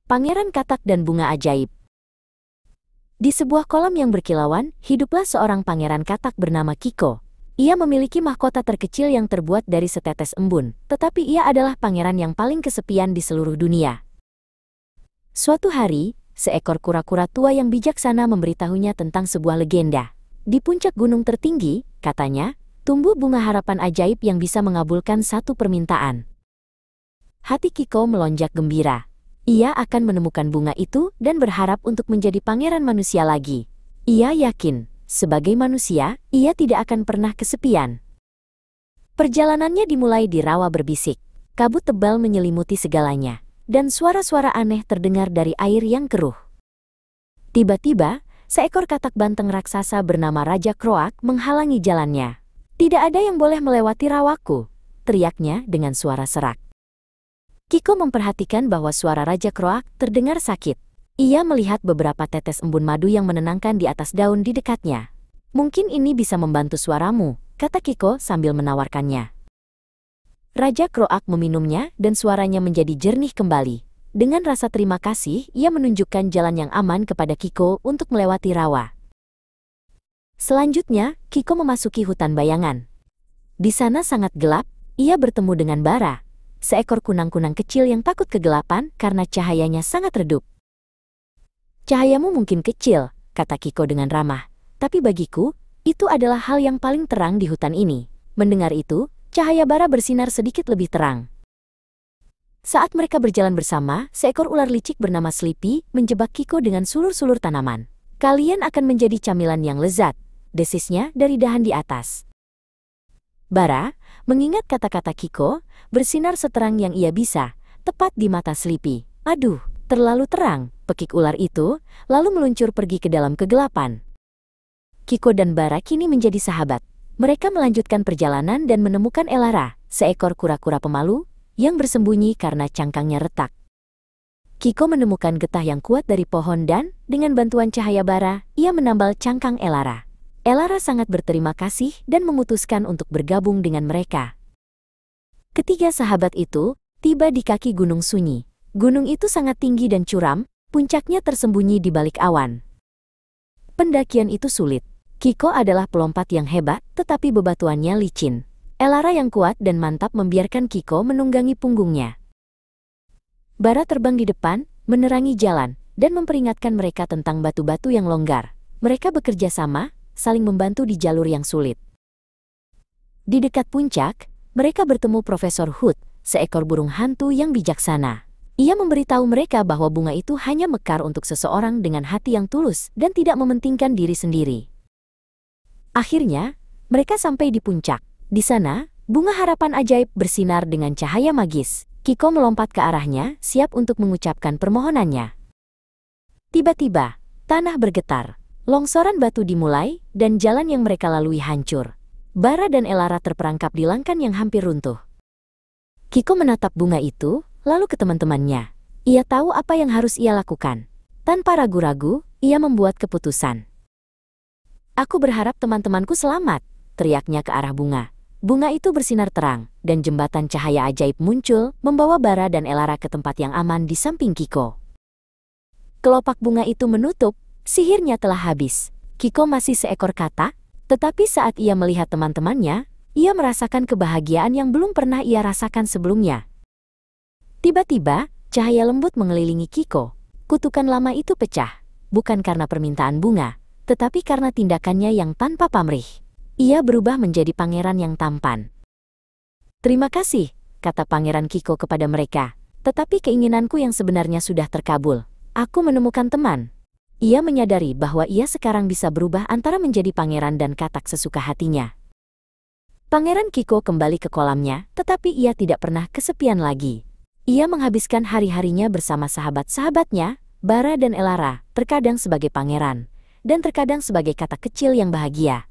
Pangeran Katak dan Bunga Ajaib. Di sebuah kolam yang berkilauan, hiduplah seorang pangeran katak bernama Kiko. Ia memiliki mahkota terkecil yang terbuat dari setetes embun, tetapi ia adalah pangeran yang paling kesepian di seluruh dunia. Suatu hari, seekor kura-kura tua yang bijaksana memberitahunya tentang sebuah legenda. Di puncak gunung tertinggi, katanya, tumbuh bunga harapan ajaib yang bisa mengabulkan satu permintaan. Hati Kiko melonjak gembira. Ia akan menemukan bunga itu dan berharap untuk menjadi pangeran manusia lagi. Ia yakin, sebagai manusia, ia tidak akan pernah kesepian. Perjalanannya dimulai di rawa berbisik. Kabut tebal menyelimuti segalanya, dan suara-suara aneh terdengar dari air yang keruh. Tiba-tiba, seekor katak banteng raksasa bernama Raja Kroak menghalangi jalannya. "Tidak ada yang boleh melewati rawaku," teriaknya dengan suara serak. Kiko memperhatikan bahwa suara Raja Kroak terdengar sakit. Ia melihat beberapa tetes embun madu yang menenangkan di atas daun di dekatnya. "Mungkin ini bisa membantu suaramu," kata Kiko sambil menawarkannya. Raja Kroak meminumnya dan suaranya menjadi jernih kembali. Dengan rasa terima kasih, ia menunjukkan jalan yang aman kepada Kiko untuk melewati rawa. Selanjutnya, Kiko memasuki hutan bayangan. Di sana sangat gelap, ia bertemu dengan Bara, seekor kunang-kunang kecil yang takut kegelapan karena cahayanya sangat redup. "Cahayamu mungkin kecil," kata Kiko dengan ramah, "tapi bagiku, itu adalah hal yang paling terang di hutan ini." Mendengar itu, cahaya Bara bersinar sedikit lebih terang. Saat mereka berjalan bersama, seekor ular licik bernama Sleepy menjebak Kiko dengan sulur-sulur tanaman. "Kalian akan menjadi camilan yang lezat," desisnya dari dahan di atas. Bara, mengingat kata-kata Kiko, bersinar seterang yang ia bisa, tepat di mata Sleepy. "Aduh, terlalu terang," pekik ular itu, lalu meluncur pergi ke dalam kegelapan. Kiko dan Bara kini menjadi sahabat. Mereka melanjutkan perjalanan dan menemukan Elara, seekor kura-kura pemalu, yang bersembunyi karena cangkangnya retak. Kiko menemukan getah yang kuat dari pohon dan, dengan bantuan cahaya Bara, ia menambal cangkang Elara. Elara sangat berterima kasih dan memutuskan untuk bergabung dengan mereka. Ketiga sahabat itu tiba di kaki Gunung Sunyi. Gunung itu sangat tinggi dan curam, puncaknya tersembunyi di balik awan. Pendakian itu sulit. Kiko adalah pelompat yang hebat, tetapi bebatuannya licin. Elara yang kuat dan mantap membiarkan Kiko menunggangi punggungnya. Bara terbang di depan, menerangi jalan, dan memperingatkan mereka tentang batu-batu yang longgar. Mereka bekerja sama, saling membantu di jalur yang sulit. Di dekat puncak, mereka bertemu Profesor Hood, seekor burung hantu yang bijaksana. Ia memberitahu mereka bahwa bunga itu hanya mekar untuk seseorang dengan hati yang tulus dan tidak mementingkan diri sendiri. Akhirnya, mereka sampai di puncak. Di sana, bunga harapan ajaib bersinar dengan cahaya magis. Kiko melompat ke arahnya, siap untuk mengucapkan permohonannya. Tiba-tiba, tanah bergetar. Longsoran batu dimulai, dan jalan yang mereka lalui hancur. Bara dan Elara terperangkap di langkan yang hampir runtuh. Kiko menatap bunga itu, lalu ke teman-temannya. Ia tahu apa yang harus ia lakukan. Tanpa ragu-ragu, ia membuat keputusan. "Aku berharap teman-temanku selamat," teriaknya ke arah bunga. Bunga itu bersinar terang, dan jembatan cahaya ajaib muncul, membawa Bara dan Elara ke tempat yang aman di samping Kiko. Kelopak bunga itu menutup. Sihirnya telah habis. Kiko masih seekor katak, tetapi saat ia melihat teman-temannya, ia merasakan kebahagiaan yang belum pernah ia rasakan sebelumnya. Tiba-tiba, cahaya lembut mengelilingi Kiko. Kutukan lama itu pecah, bukan karena permintaan bunga, tetapi karena tindakannya yang tanpa pamrih. Ia berubah menjadi pangeran yang tampan. "Terima kasih," kata Pangeran Kiko kepada mereka, "tetapi keinginanku yang sebenarnya sudah terkabul. Aku menemukan teman." Ia menyadari bahwa ia sekarang bisa berubah antara menjadi pangeran dan katak sesuka hatinya. Pangeran Kiko kembali ke kolamnya, tetapi ia tidak pernah kesepian lagi. Ia menghabiskan hari-harinya bersama sahabat-sahabatnya, Bara dan Elara, terkadang sebagai pangeran, dan terkadang sebagai katak kecil yang bahagia.